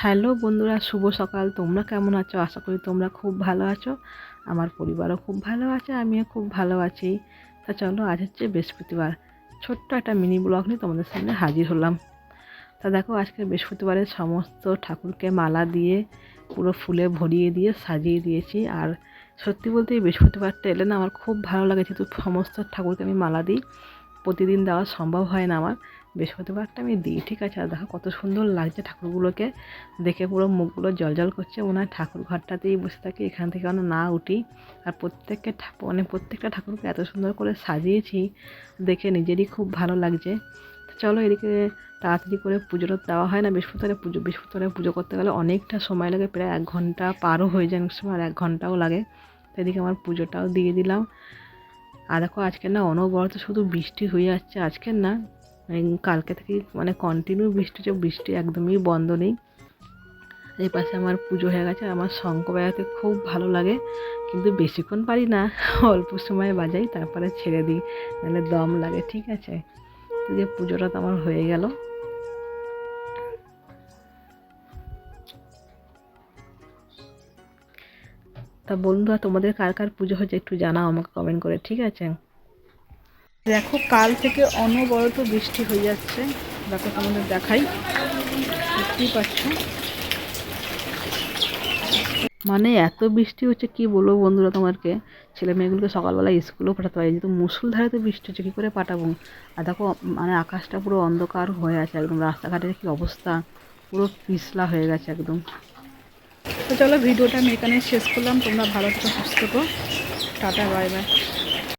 Hello বন্ধুরা, শুভ সকাল। তোমরা কেমন আছো? আশা করি তোমরা খুব ভালো আছো। আমার পরিবারও খুব ভালো আছে, আমিও খুব ভালো আছি। তা চলো, আজ হচ্ছে বৃহস্পতিবার। ছোট্ট একটা মিনি ব্লগ নিয়ে তোমাদের সামনে হাজির হলাম। তা দেখো, আজকে বৃহস্পতিবারের সমস্ত ঠাকুরকে মালা দিয়ে পুরো ফুলে ভরিয়ে দিয়ে সাজিয়ে দিয়েছি। আর সত্যি বলতে এই বৃহস্পতিবারটা এলে না আমার খুব ভালো লাগে, যেহেতু সমস্ত ঠাকুরকে আমি মালা দিই। প্রতিদিন দেওয়া সম্ভব হয় না আমার, বৃহস্পতিবারটা আমি দিই, ঠিক আছে। আর দেখো কত সুন্দর লাগছে ঠাকুরগুলোকে দেখে, পুরো মুখগুলো জলজল করছে, মনে হয় ঠাকুর ঘরটাতেই বসে থাকি, এখান থেকে না উঠি। আর প্রত্যেকটা ঠাকুরকে এত সুন্দর করে সাজিয়েছি, দেখে নিজেরই খুব ভালো লাগছে। তো চলো, এদিকে তাড়াতাড়ি করে পুজোটা দেওয়া হয় না। বৃহস্পতিবারে পুজো করতে গেলে অনেকটা সময় লাগে, প্রায় 1 ঘন্টা পারও হয়ে যায় অনেক সময়, আর 1 ঘন্টাও লাগে। তো এদিকে আমার পুজোটাও দিয়ে দিলাম। আর দেখো, আজকে না অনবরত শুধু বৃষ্টি হয়ে যাচ্ছে। আজকের না, কালকে থেকে কন্টিনিউ বৃষ্টি হচ্ছে, বৃষ্টি একদমই বন্ধ নেই। এই পাশে আমার পুজো হয়ে গেছে। আমার শঙ্খ বাজাতে খুব ভালো লাগে, কিন্তু বেশিক্ষণ পারি না, অল্প সময় বাজাই, তারপরে ছেড়ে দিই, নাহলে দম লাগে, ঠিক আছে। তো যে পুজোটা তো আমার হয়ে গেল। তা বন্ধুরা, তোমাদের কার কার পুজো হচ্ছে একটু জানাও আমাকে কমেন্ট করে, ঠিক আছে। দেখো, কাল থেকে অনবরত বৃষ্টি হয়ে যাচ্ছে। দেখো, তোমাদের দেখাই, দেখতেই পাচ্ছ। এত বৃষ্টি হচ্ছে, কি বলবো বন্ধুরা তোমাকে। ছেলে মেয়েগুলোকে সকালবেলা স্কুলেও পাঠাতে পারি, যেহেতু মুষলধারে বৃষ্টি হচ্ছে, কী করে পাঠাবো। আর দেখো, আকাশটা পুরো অন্ধকার হয়ে আছে একদম, রাস্তাঘাটের কি অবস্থা, পুরো পিছলা হয়ে গেছে একদম। তো চলো, ভিডিওটা আমি এখানে শেষ করলাম। তোমরা ভালো থেকো, সুস্থ থেকো, টাটা, বাই বাই।